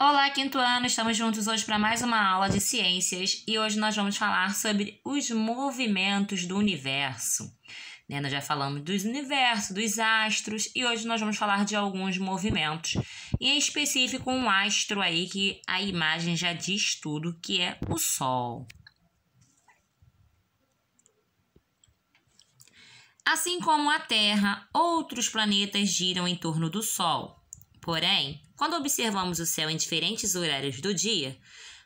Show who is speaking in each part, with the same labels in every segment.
Speaker 1: Olá, quinto ano! Estamos juntos hoje para mais uma aula de ciências e hoje nós vamos falar sobre os movimentos do universo. Nós já falamos dos universos, dos astros e hoje nós vamos falar de alguns movimentos. E em específico um astro aí que a imagem já diz tudo, que é o Sol. Assim como a Terra, outros planetas giram em torno do Sol. Porém, quando observamos o céu em diferentes horários do dia,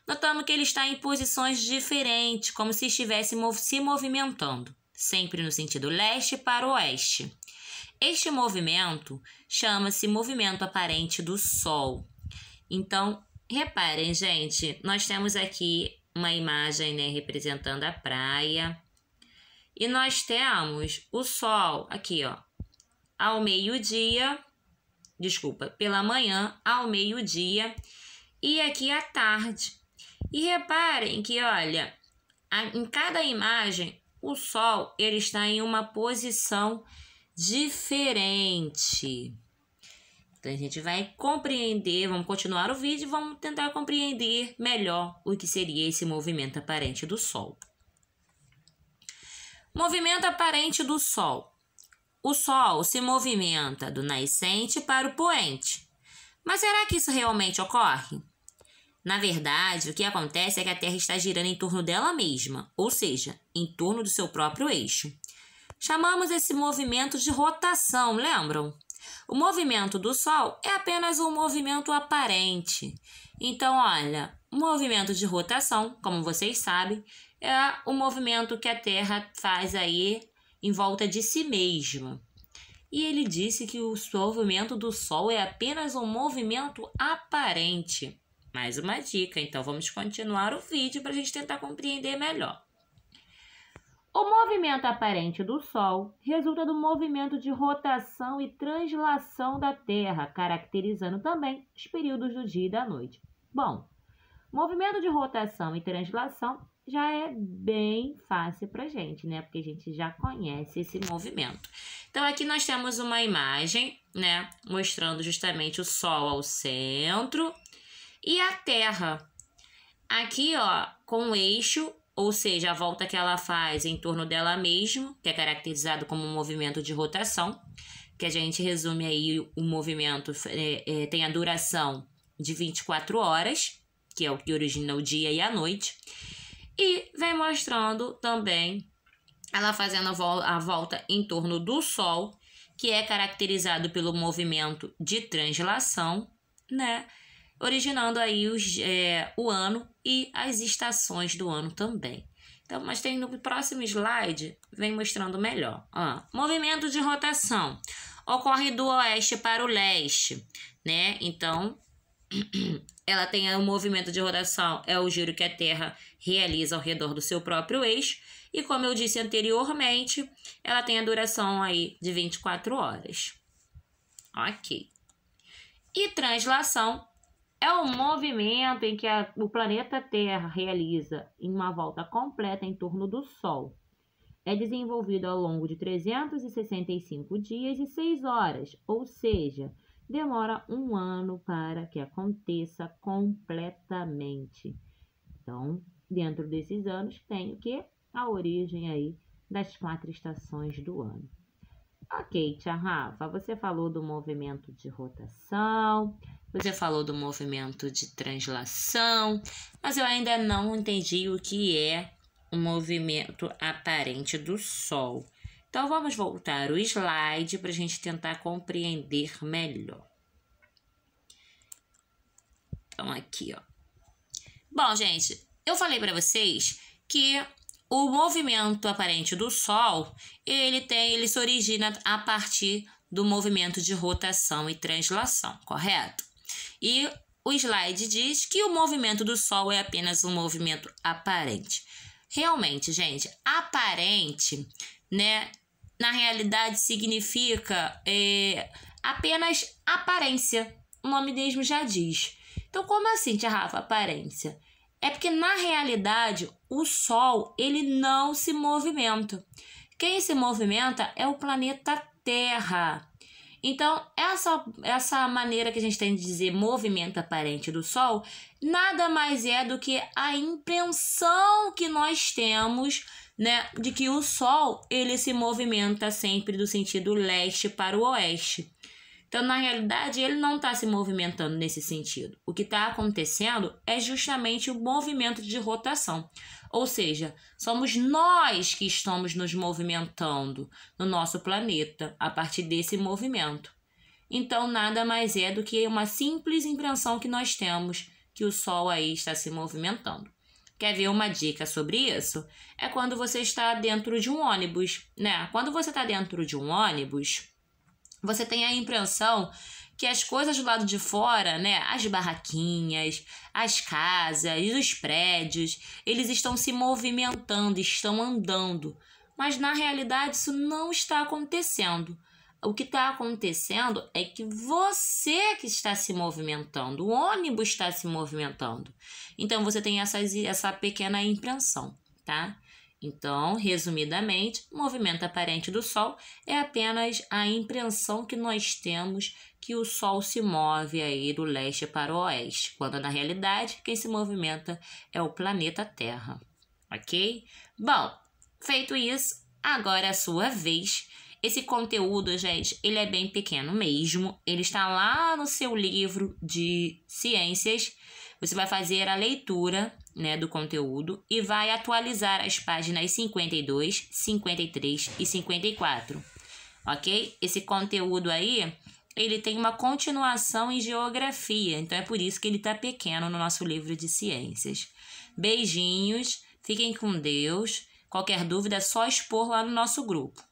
Speaker 1: notamos que ele está em posições diferentes, como se estivesse se movimentando, sempre no sentido leste para oeste. Este movimento chama-se movimento aparente do Sol. Então, reparem, gente, nós temos aqui uma imagem, representando a praia. E nós temos o Sol aqui, ao meio-dia, pela manhã, ao meio-dia e aqui à tarde. E reparem que, olha, em cada imagem, o Sol ele está em uma posição diferente. Então, a gente vai compreender, vamos continuar o vídeo e vamos tentar compreender melhor o que seria esse movimento aparente do Sol. Movimento aparente do Sol. O Sol se movimenta do nascente para o poente. Mas será que isso realmente ocorre? Na verdade, o que acontece é que a Terra está girando em torno dela mesma, ou seja, em torno do seu próprio eixo. Chamamos esse movimento de rotação, lembram? O movimento do Sol é apenas um movimento aparente. Então, olha, o movimento de rotação, como vocês sabem, é o movimento que a Terra faz aí em volta de si mesma. E ele disse que o movimento do Sol é apenas um movimento aparente. Mais uma dica, então vamos continuar o vídeo para a gente tentar compreender melhor. O movimento aparente do Sol resulta do movimento de rotação e translação da Terra, caracterizando também os períodos do dia e da noite. Bom, movimento de rotação e translação já é bem fácil para a gente, porque a gente já conhece esse movimento. Então, aqui nós temos uma imagem, mostrando justamente o Sol ao centro e a Terra. Aqui, com o eixo, ou seja, a volta que ela faz em torno dela mesma, que é caracterizado como um movimento de rotação, que a gente resume aí o movimento, tem a duração de 24 horas, que é o que origina o dia e a noite. E vem mostrando também ela fazendo a volta em torno do Sol, que é caracterizado pelo movimento de translação, originando aí o ano e as estações do ano também. Então, mas tem no próximo slide, vem mostrando melhor. Movimento de rotação ocorre do oeste para o leste, Então, ela tem o movimento de rotação, é o giro que a Terra realiza ao redor do seu próprio eixo. E como eu disse anteriormente, ela tem a duração aí de 24 horas. Ok. E translação é o movimento em que o planeta Terra realiza em uma volta completa em torno do Sol. É desenvolvido ao longo de 365 dias e 6 horas, ou seja, demora um ano para que aconteça completamente. Então, dentro desses anos, tem o quê? A origem aí das 4 estações do ano. Ok, tia Rafa, você falou do movimento de rotação, você falou do movimento de translação, mas eu ainda não entendi o que é o movimento aparente do Sol. Então, vamos voltar o slide para a gente tentar compreender melhor. Então, aqui, Bom, gente, eu falei para vocês que o movimento aparente do Sol, ele se origina a partir do movimento de rotação e translação, correto? E o slide diz que o movimento do Sol é apenas um movimento aparente. Realmente, gente, aparente, na realidade significa apenas aparência. O nome mesmo já diz. Então, como assim, tia Rafa, aparência? É porque, na realidade, o Sol, ele não se movimenta. Quem se movimenta é o planeta Terra. Então, essa maneira que a gente tem de dizer movimento aparente do Sol, nada mais é do que a impressão que nós temos, né, de que o Sol ele se movimenta sempre do sentido leste para o oeste. Então, na realidade, ele não está se movimentando nesse sentido. O que está acontecendo é justamente o movimento de rotação. Ou seja, somos nós que estamos nos movimentando no nosso planeta a partir desse movimento. Então, nada mais é do que uma simples impressão que nós temos que o Sol aí está se movimentando. Quer ver uma dica sobre isso? É quando você está dentro de um ônibus, né? Quando você está dentro de um ônibus, você tem a impressão que as coisas do lado de fora, né, as barraquinhas, as casas, os prédios, eles estão se movimentando, estão andando. Mas na realidade isso não está acontecendo. O que está acontecendo é que você que está se movimentando, o ônibus está se movimentando. Então você tem essa pequena impressão, tá? Então, resumidamente, o movimento aparente do Sol é apenas a impressão que nós temos que o Sol se move aí do leste para o oeste, quando na realidade quem se movimenta é o planeta Terra, ok? Bom, feito isso, agora é a sua vez. Esse conteúdo, gente, ele é bem pequeno mesmo, ele está lá no seu livro de ciências. Você vai fazer a leitura, né, do conteúdo e vai atualizar as páginas 52, 53 e 54, ok? Esse conteúdo aí, ele tem uma continuação em geografia, então é por isso que ele está pequeno no nosso livro de ciências. Beijinhos, fiquem com Deus. Qualquer dúvida é só expor lá no nosso grupo.